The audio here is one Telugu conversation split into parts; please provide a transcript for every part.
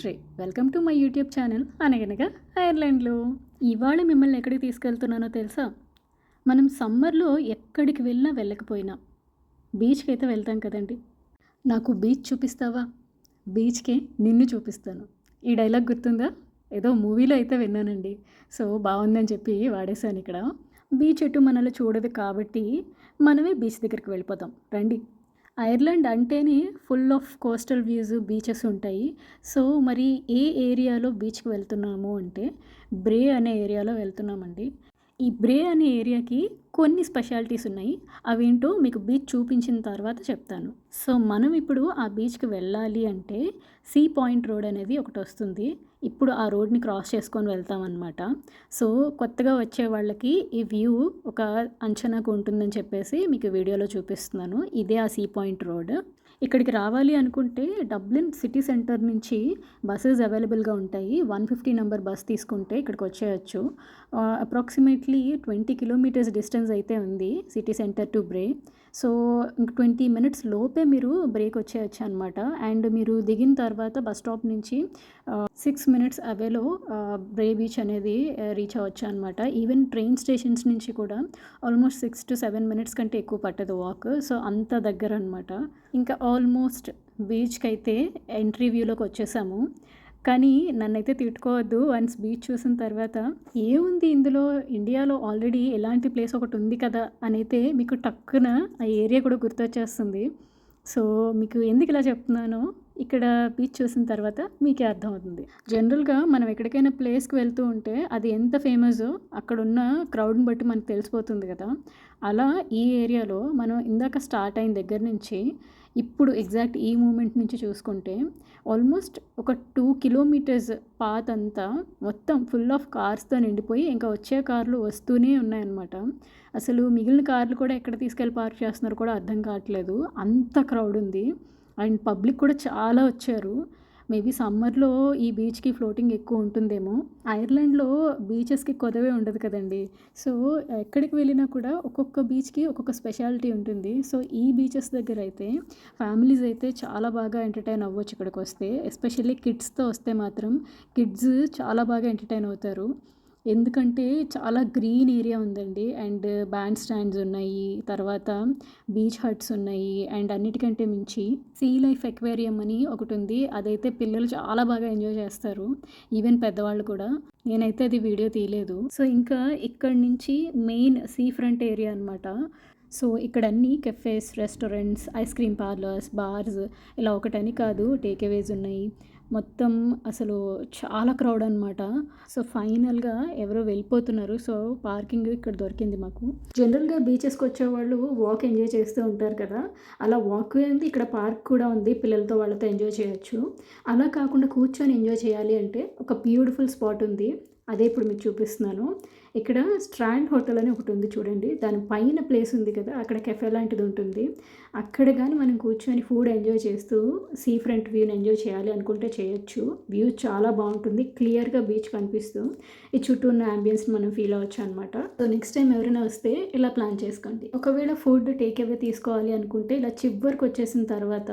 Shri welcome to my YouTube channel అనగనగా ఐర్లాండ్లో. ఇవాళ మిమ్మల్ని ఎక్కడికి తీసుకెళ్తున్నానో తెలుసా? మనం సమ్మర్లో ఎక్కడికి వెళ్ళినా వెళ్ళకపోయినా బీచ్కి అయితే వెళ్తాం కదండి. నాకు బీచ్ చూపిస్తావా, బీచ్కే నిన్ను చూపిస్తాను. ఈ డైలాగ్ గుర్తుందా? ఏదో మూవీలో అయితే విన్నానండి. సో బాగుందని చెప్పి వాడేశాను ఇక్కడ. బీచ్ ఎటు మనలో చూడదు కాబట్టి మనమే బీచ్ దగ్గరికి వెళ్ళిపోతాం రండి. ఐర్లాండ్ అంటేనే full of coastal views, beaches ఉంటాయి. సో మరి ఏ ఏరియాలో బీచ్కి వెళ్తున్నాము అంటే బ్రే అనే ఏరియాలో వెళ్తున్నామండి. ఈ బ్రే అనే ఏరియాకి కొన్ని స్పెషాలిటీస్ ఉన్నాయి. అవేంటో మీకు బీచ్ చూపించిన తర్వాత చెప్తాను. సో మనం ఇప్పుడు ఆ బీచ్కి వెళ్ళాలి అంటే సీ పాయింట్ రోడ్ అనేది ఒకటి వస్తుంది. ఇప్పుడు ఆ రోడ్ని క్రాస్ చేసుకొని వెళ్తామన్నమాట. సో కొత్తగా వచ్చే వాళ్ళకి ఈ వ్యూ ఒక అంచనాకు ఉంటుందని చెప్పేసి మీకు వీడియోలో చూపిస్తున్నాను. ఇదే ఆ సీ పాయింట్ రోడ్. ఇక్కడికి రావాలి అనుకుంటే డబ్లిన్ సిటీ సెంటర్ నుంచి బస్సెస్ అవైలబుల్గా ఉంటాయి. 150 నెంబర్ బస్ తీసుకుంటే ఇక్కడికి వచ్చేయచ్చు. అప్రాక్సిమేట్లీ 20 కిలోమీటర్స్ డిస్టెన్స్ అయితే ఉంది సిటీ సెంటర్ టు బ్రే. సో ఇంక 20 మినిట్స్ లోపే మీరు బ్రేక్ వచ్చేయచ్చు అనమాట. అండ్ మీరు దిగిన తర్వాత బస్ స్టాప్ నుంచి 6 మినిట్స్ అవేలో బ్రే బీచ్ అనేది రీచ్ అవ్వచ్చు అనమాట. ఈవెన్ ట్రైన్ స్టేషన్స్ నుంచి కూడా ఆల్మోస్ట్ 6 to 7 మినిట్స్ కంటే ఎక్కువ పట్టదు వాక్. సో అంత దగ్గర అనమాట. ఇంకా ఆల్మోస్ట్ బీచ్కి అయితే ఎంట్రీ వ్యూలోకి వచ్చేసాము. కానీ నన్నైతే తిట్టుకోవద్దు. వన్స్ బీచ్ చూసిన తర్వాత ఏముంది ఇందులో, ఇండియాలో ఆల్రెడీ ఎలాంటి ప్లేస్ ఒకటి ఉంది కదా అని అయితే మీకు టక్కున ఆ ఏరియా కూడా గుర్తొచ్చేస్తుంది. సో మీకు ఎందుకు ఇలా చెప్తున్నానో ఇక్కడ బీచ్ చూసిన తర్వాత మీకే అర్థమవుతుంది. జనరల్గా మనం ఎక్కడికైనా ప్లేస్కి వెళ్తూ ఉంటే అది ఎంత ఫేమస్ అక్కడున్న క్రౌడ్ని బట్టి మనకు తెలిసిపోతుంది కదా. అలా ఈ ఏరియాలో మనం ఇందాక స్టార్ట్ అయిన దగ్గర నుంచి ఇప్పుడు ఎగ్జాక్ట్ ఈ మూమెంట్ నుంచి చూసుకుంటే ఆల్మోస్ట్ ఒక 2 కిలోమీటర్స్ పాత్ అంతా మొత్తం ఫుల్ ఆఫ్ కార్స్తో నిండిపోయి ఇంకా వచ్చే కార్లు వస్తూనే ఉన్నాయన్నమాట. అసలు మిగిలిన కార్లు కూడా ఎక్కడ తీసుకెళ్ళి పార్క్ చేస్తున్నారో కూడా అర్థం కావట్లేదు, అంత క్రౌడ్ ఉంది. అండ్ పబ్లిక్ కూడా చాలా వచ్చారు. మేబీ సమ్మర్లో ఈ బీచ్కి ఫ్లోటింగ్ ఎక్కువ ఉంటుందేమో. ఐర్లాండ్లో బీచెస్కి కొదవే ఉండదు కదండి. సో ఎక్కడికి వెళ్ళినా కూడా ఒక్కొక్క బీచ్కి ఒక్కొక్క స్పెషాలిటీ ఉంటుంది. సో ఈ బీచెస్ దగ్గర అయితే ఫ్యామిలీస్ అయితే చాలా బాగా ఎంటర్టైన్ అవ్వచ్చు ఇక్కడికి వస్తే. ఎస్పెషల్లీ కిడ్స్తో వస్తే మాత్రం కిడ్స్ చాలా బాగా ఎంటర్టైన్ అవుతారు. ఎందుకంటే చాలా గ్రీన్ ఏరియా ఉందండి. అండ్ బ్యాండ్ స్టాండ్స్ ఉన్నాయి, తర్వాత బీచ్ హట్స్ ఉన్నాయి, అండ్ అన్నిటికంటే మించి సీ లైఫ్ ఎక్వేరియం అని ఒకటి ఉంది. అదైతే పిల్లలు చాలా బాగా ఎంజాయ్ చేస్తారు, ఈవెన్ పెద్దవాళ్ళు కూడా. నేనైతే అది వీడియో తీయలేదు. సో ఇంకా ఇక్కడ నుంచి మెయిన్ సీ ఫ్రంట్ ఏరియా అనమాట. సో ఇక్కడ అన్ని cafes, restaurants, ice cream parlours, bars ఇలా ఒకటని కాదు, టేక్అవేస్ ఉన్నాయి. మొత్తం అసలు చాలా క్రౌడ్ అనమాట. సో ఫైనల్గా ఎవరో వెళ్ళిపోతున్నారు. సో పార్కింగ్ ఇక్కడ దొరికింది మాకు. జనరల్గా బీచెస్కి వచ్చేవాళ్ళు వాక్ ఎంజాయ్ చేస్తూ ఉంటారు కదా, అలా వాక్ ఉంది. ఇక్కడ పార్క్ కూడా ఉంది, పిల్లలతో వాళ్ళతో ఎంజాయ్ చేయొచ్చు. అలా కాకుండా కూర్చొని ఎంజాయ్ చేయాలి అంటే ఒక బ్యూటిఫుల్ స్పాట్ ఉంది, అదే ఇప్పుడు మీకు చూపిస్తున్నాను. ఇక్కడ స్ట్రాండ్ హోటల్ అని ఒకటి ఉంది చూడండి, దాని పైన ప్లేస్ ఉంది కదా, అక్కడ కెఫే లాంటిది ఉంటుంది. అక్కడ కానీ మనం కూర్చొని ఫుడ్ ఎంజాయ్ చేస్తూ సీ ఫ్రంట్ వ్యూని ఎంజాయ్ చేయాలి అనుకుంటే చేయొచ్చు. వ్యూ చాలా బాగుంటుంది, క్లియర్గా బీచ్ కనిపిస్తూ ఈ చుట్టూ ఉన్న అంబియన్స్ని మనం ఫీల్ అవ్వచ్చు అనమాట. సో నెక్స్ట్ టైం ఎవరైనా వస్తే ఇలా ప్లాన్ చేసుకోండి. ఒకవేళ ఫుడ్ టేక్ అవే తీసుకోవాలి అనుకుంటే ఇలా చివరికి వచ్చేసిన తర్వాత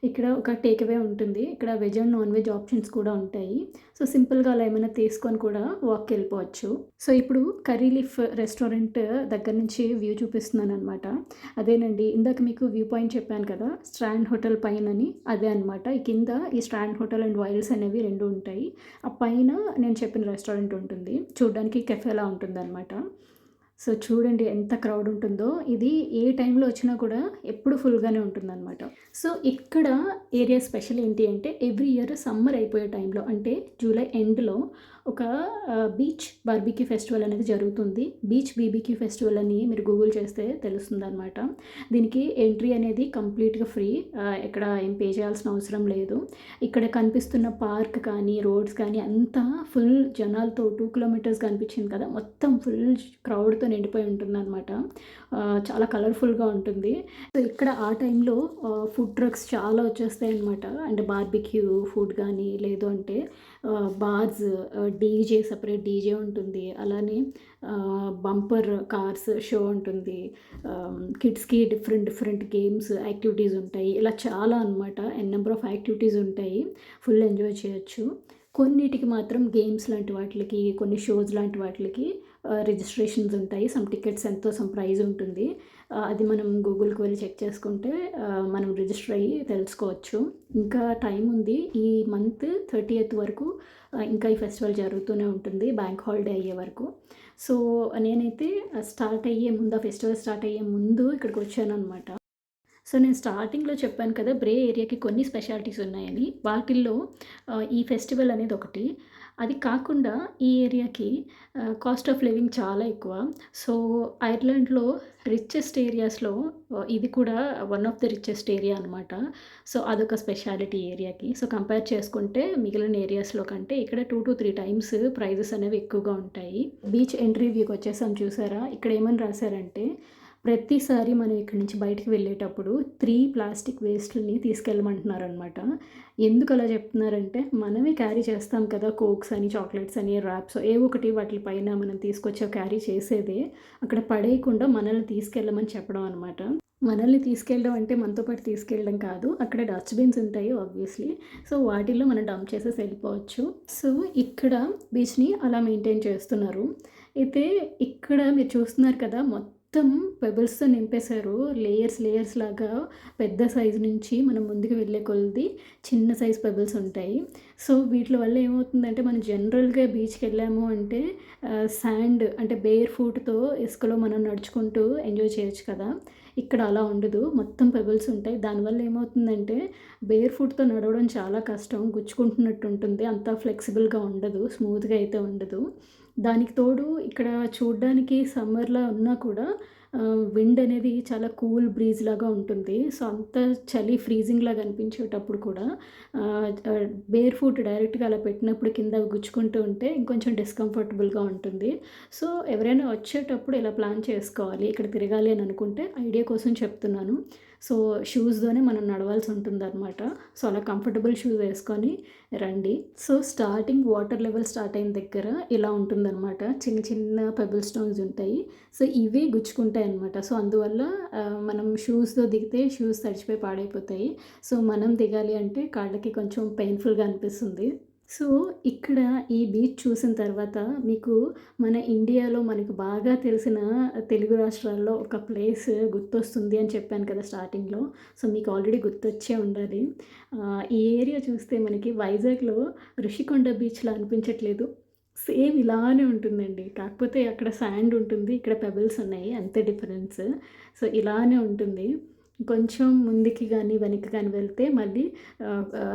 ఇక్కడ ఒక టేక్ అవే ఉంటుంది. ఇక్కడ veg and non veg options కూడా ఉంటాయి. సో సింపుల్గా అలా ఏమైనా తీసుకొని కూడా వాక్కి వెళ్ళిపోవచ్చు. సో ఇప్పుడు కర్రీ లీఫ్ రెస్టారెంట్ దగ్గర నుంచి వ్యూ చూపిస్తున్నాను అనమాట. అదేనండి ఇందాక మీకు వ్యూ పాయింట్ చెప్పాను కదా, స్ట్రాండ్ హోటల్ పైనని, అదే అనమాట. ఈ కింద ఈ స్ట్రాండ్ హోటల్ అండ్ వైల్డ్స్ అనేవి రెండు ఉంటాయి. ఆ పైన నేను చెప్పిన రెస్టారెంట్ ఉంటుంది, చూడడానికి కెఫేలా ఉంటుంది అనమాట. సో చూడండి ఎంత క్రౌడ్ ఉంటుందో. ఇది ఏ టైంలో వచ్చినా కూడా ఎప్పుడు ఫుల్గానే ఉంటుందన్నమాట. సో ఇక్కడ ఏరియా స్పెషల్ ఏంటి అంటే ఎవ్రీ ఇయర్ సమ్మర్ అయిపోయే టైంలో అంటే జూలై ఎండ్లో ఒక బీచ్ బార్బిక్యూ ఫెస్టివల్ అనేది జరుగుతుంది. బీచ్ బీబీక్యూ ఫెస్టివల్ అని మీరు గూగుల్ చేస్తే తెలుస్తుంది అనమాట. దీనికి ఎంట్రీ అనేది కంప్లీట్గా ఫ్రీ, ఎక్కడ ఏం పే చేయాల్సిన అవసరం లేదు. ఇక్కడ కనిపిస్తున్న పార్క్ కానీ రోడ్స్ కానీ అంతా ఫుల్ జనాలతో 2 కిలోమీటర్స్ కనిపించింది కదా, మొత్తం ఫుల్ క్రౌడ్తో నిండిపోయి ఉంటుందన్నమాట. చాలా కలర్‌ఫుల్‌గా ఉంటుంది. సో, ఇక్కడ ఆ టైంలో ఫుడ్ ట్రక్స్ చాలా వచ్చేస్తాయన్నమాట. అంటే బార్బిక్యూ ఫుడ్ గానీ, లేదు అంటే బార్స్, డీజే సెపరేట్ డీజే ఉంటుంది. అలానే బంపర్ కార్స్ షో ఉంటుంది. కిడ్స్‌కి డిఫరెంట్ డిఫరెంట్ గేమ్స్, యాక్టివిటీస్ ఉంటాయి. ఇలా చాలా అనమాట. నెంబర్ ఆఫ్ యాక్టివిటీస్ ఉంటాయి. ఫుల్ ఎంజాయ్ చేయొచ్చు. కొన్నిటికి మాత్రం గేమ్స్ లాంటి వాటిలకి, కొన్ని షోస్ లాంటి వాటిలకి రిజిస్ట్రేషన్స్ ఉంటాయి. సమ్ టికెట్స్ ఎంతో సమ్ ప్రైజ్ ఉంటుంది. అది మనం గూగుల్‌కి వెళ్ళి చెక్ చేసుకుంటే మనం రిజిస్టర్ అయ్యి తెలుసుకోవచ్చు. ఇంకా టైం ఉంది. ఈ మంత్ 30th వరకు ఇంకా ఈ ఫెస్టివల్ జరుగుతూనే ఉంటుంది. బ్యాంక్ హాలిడే అయ్యే వరకు. సో, నేనైతే ఆ ఫెస్టివల్ స్టార్ట్ అయ్యే ముందు ఇక్కడికొచ్చాననమాట. సో, నేను స్టార్టింగ్‌లో చెప్పాను కదా! బ్రే ఏరియాకి కొన్ని స్పెషాలిటీస్ ఉన్నాయని. వాటిల్లో ఈ ఫెస్టివల్ అనేది ఒకటి. అది కాకుండా ఈ ఏరియాకి కాస్ట్ ఆఫ్ లివింగ్ చాలా ఎక్కువ. సో, ఐర్లాండ్‌లో రిచెస్ట్ ఏరియాస్‌లో ఇది కూడా one of the richest area అనమాట. సో, అదొక స్పెషాలిటీ ఏరియాకి. సో, కంపేర్ చేసుకుంటే మిగిలిన ఏరియాస్‌లో కంటే ఇక్కడ 2-3 టైమ్స్ ప్రైజెస్ అనేవి ఎక్కువగా ఉంటాయి. బీచ్ ఎంట్రీ వ్యూకొచ్చేసాం చూసారా? ఇక్కడ ఏమని రాసారంటే ప్రతిసారి మనం ఇక్కడి నుంచి బయటికి వెళ్ళేటప్పుడు 3 ప్లాస్టిక్ వేస్ట్‌లని తీసుకెళ్ళమంటున్నారనమాట. ఎందుకలా చెప్తున్నారంటే, మనమే క్యారీ చేస్తాం కదా! కోక్స్ అని, చాక్లెట్స్ అని, ర్యాప్స్ ఏవో ఒకటి వాటిల పైన మనం తీసుకొచ్చి క్యారీ చేసేదే. అక్కడ పడేయకుండా మనల్ని తీసుకెళ్ళమని చెప్పడం అనమాట. మనల్ని తీసుకెళ్ళడం అంటే మనతో పాటు తీసుకెళ్ళడం కాదు. అక్కడ డస్ట్‌బిన్స్ ఉంటాయి ఆబ్వియస్‌లీ. సో, వాటిల్లో మనం డంప్ చేసేసి వెళ్ళిపోవచ్చు. సో, ఇక్కడ బీచ్‌ని అలా మెయింటైన్ చేస్తున్నారు. అయితే ఇక్కడ మీరు చూస్తున్నారు కదా! మొత్తం పెబుల్స్‌తో నింపేశారు. లేయర్స్ లేయర్స్ లాగా పెద్ద సైజు నుంచి మనం ముందుకు వెళ్ళే కొలది చిన్న సైజ్ పెబుల్స్ ఉంటాయి. సో, వీట్లి వల్ల ఏమవుతుందంటే మనం జనరల్‌గా బీచ్‌కెళ్ళాము అంటే శాండ్ అంటే బేర్ ఫూట్‌తో ఇసుకలో మనం నడుచుకుంటూ ఎంజాయ్ చేయొచ్చు కదా! ఇక్కడ అలా ఉండదు. మొత్తం పెబుల్స్ ఉంటాయి. దానివల్ల ఏమవుతుందంటే బేర్ ఫూట్‌తో నడవడం చాలా కష్టం. గుచ్చుకుంటున్నట్టు ఉంటుంది. అంత ఫ్లెక్సిబుల్‌గా ఉండదు. స్మూత్‌గా అయితే ఉండదు. దానికి తోడు ఇక్కడ చూడ్డానికి సమ్మర్‌లా ఉన్నా కూడా విండ్ అనేది చాలా కూల్ బ్రీజ్ లాగా ఉంటుంది. సో, అంత చలి ఫ్రీజింగ్‌లాగా అనిపించేటప్పుడు కూడా ఆహ్, ఆహ్, బేర్ ఫూట్ డైరెక్ట్‌గా అలా పెట్టినప్పుడు కింద గుచ్చుకుంటూ ఉంటే ఇంకొంచెం డిస్కంఫర్టబుల్‌గా ఉంటుంది. సో, ఎవరైనా వచ్చేటప్పుడు ఇలా ప్లాన్ చేసుకోవాలి. ఇక్కడ తిరగాలి అని అనుకుంటే ఐడియా కోసం చెప్తున్నాను. సో, షూస్‌తోనే మనం నడవాల్సి ఉంటుందనమాట. సో, అలా కంఫర్టబుల్ షూస్ వేసుకొని రండి. So, starting water level start అయిన దగ్గర ఇలా ఉంటుందనమాట. చిన్న చిన్న పెబుల్ స్టోన్స్ ఉంటాయి. సో, ఇవే గుచ్చుకుంటాయనమాట. సో, అందువల్ల మనం షూస్‌తో దిగితే షూస్ తడిచిపోయి పాడైపోతాయి. సో, మనం దిగాలి అంటే కాళ్ళకి కొంచెం పెయిన్‌ఫుల్‌గా అనిపిస్తుంది. సో, ఇక్కడ ఈ బీచ్ చూసిన తర్వాత మీకు మన ఇండియాలో మనకు బాగా తెలిసిన తెలుగు రాష్ట్రాల్లో ఒక ప్లేస్ గుర్తొస్తుంది అని చెప్పాను కదా స్టార్టింగ్‌లో. సో, మీకు ఆల్రెడీ గుర్తొచ్చే ఉండాలి. ఈ ఏరియా చూస్తే మనకి వైజాగ్‌లో ఋషికొండ బీచ్‌లా అనిపించట్లేదు. సేమ్ ఇలానే ఉంటుందండి. కాకపోతే అక్కడ శాండ్ ఉంటుంది. ఇక్కడ పెబుల్స్ ఉన్నాయి. అంతే డిఫరెన్స్. సో, ఇలానే ఉంటుంది. కొంచెం ముందుకి గానీ, వెనక్కి గానీ వెళ్తే మళ్ళీ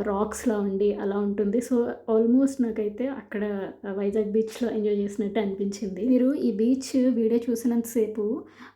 రాక్స్‌లా ఉండి అలా ఉంటుంది. సో, ఆల్మోస్ట్ నాకైతే అక్కడ వైజాగ్ బీచ్‌లో ఎంజాయ్ చేసినట్టే అనిపించింది. మీరు ఈ బీచ్ వీడియో చూసినంత సేపు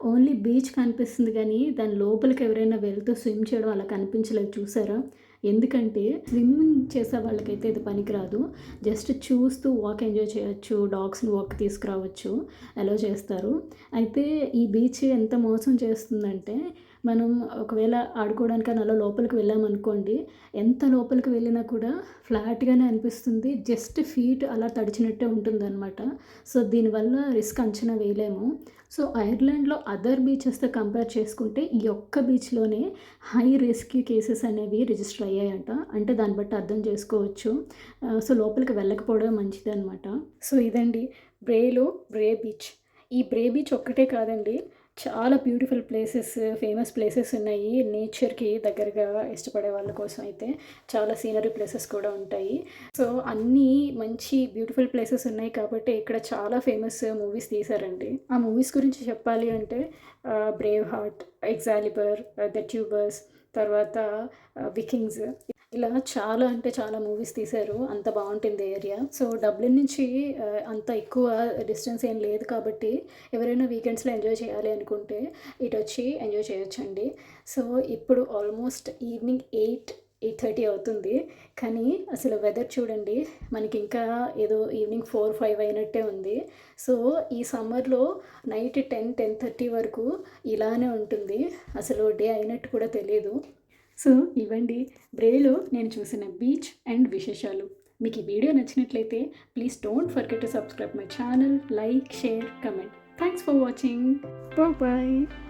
ఓన్లీ బీచ్ కనిపిస్తుంది గానీ, దాని లోపలికి ఎవరైనా వెళ్తూ స్విమ్ చేయడం అలా కనిపించలేదు చూసారా? ఎందుకంటే స్విమ్మింగ్ చేసే వాళ్ళకైతే ఇది పనికిరాదు. జస్ట్ చూస్తూ వాక్ ఎంజాయ్ చేయొచ్చు. డాగ్స్‌ని వాక్‌కి తీసుకురావచ్చు. అలో చేస్తారు. అయితే ఈ బీచ్ ఎంత మోసం చేస్తుందంటే మనం ఒకవేళ ఆడుకోవడానికని అలా లోపలికి వెళ్ళామనుకోండి, ఎంత లోపలికి వెళ్ళినా కూడా ఫ్లాట్‌గానే అనిపిస్తుంది. జస్ట్ ఫీట్ అలా తడిచినట్టే ఉంటుందనమాట. సో, దీనివల్ల రిస్క్ అంచనా వేయలేము. సో, ఐర్లాండ్‌లో అదర్ బీచెస్‌తో కంపేర్ చేసుకుంటే ఈ ఒక్క బీచ్‌లోనే హై రిస్క్ కేసెస్ అనేవి రిజిస్టర్ అయ్యాయంట. అంటే దాన్ని బట్టి అర్థం చేసుకోవచ్చు. సో, లోపలికి వెళ్ళకపోవడం మంచిదనమాట. సో, ఇదండి బ్రే బీచ్. ఈ బ్రే బీచ్ ఒక్కటే కాదండి. చాలా బ్యూటిఫుల్ ప్లేసెస్, ఫేమస్ ప్లేసెస్ ఉన్నాయి. నేచర్‌కి దగ్గరగా ఇష్టపడే వాళ్ళ కోసం అయితే చాలా సీనరీ ప్లేసెస్ కూడా ఉంటాయి. సో, అన్నీ మంచి బ్యూటిఫుల్ ప్లేసెస్ ఉన్నాయి కాబట్టి ఇక్కడ చాలా ఫేమస్ మూవీస్ తీశారండి. ఆ మూవీస్ గురించి చెప్పాలి అంటే 'బ్రేవ్ హార్ట్', 'ఎగ్జాలిబర్', 'ద ట్యూబర్స్' తర్వాత 'వికింగ్స్' ఇలా చాలా అంటే చాలా మూవీస్ తీశారు. అంత బావుంటుంది ఏరియా. సో, డబ్లిన్ నుంచి అంత ఎక్కువ డిస్టెన్స్ ఏం లేదు కాబట్టి ఎవరైనా వీకెండ్స్‌లో ఎంజాయ్ చేయాలి అనుకుంటే ఇటొచ్చి ఎంజాయ్ చేయొచ్చండి. సో, ఇప్పుడు ఆల్మోస్ట్ ఈవినింగ్ 8 8:30 అవుతుంది. కానీ అసలు వెదర్ చూడండి, మనకి ఇంకా ఏదో ఈవినింగ్ 4, 5 అయినట్టే ఉంది. సో, ఈ సమ్మర్‌లో నైట్ 10, 10:30 వరకు ఇలానే ఉంటుంది. అసలు డే అయినట్టు కూడా తెలీదు. సో, ఇవండి బ్రేలో నేను చూసిన బీచ్ అండ్ విశేషాలు. మీకు ఈ వీడియో నచ్చినట్లయితే please don't forget to subscribe my channel, like, share, comment. Thanks for watching. Bye.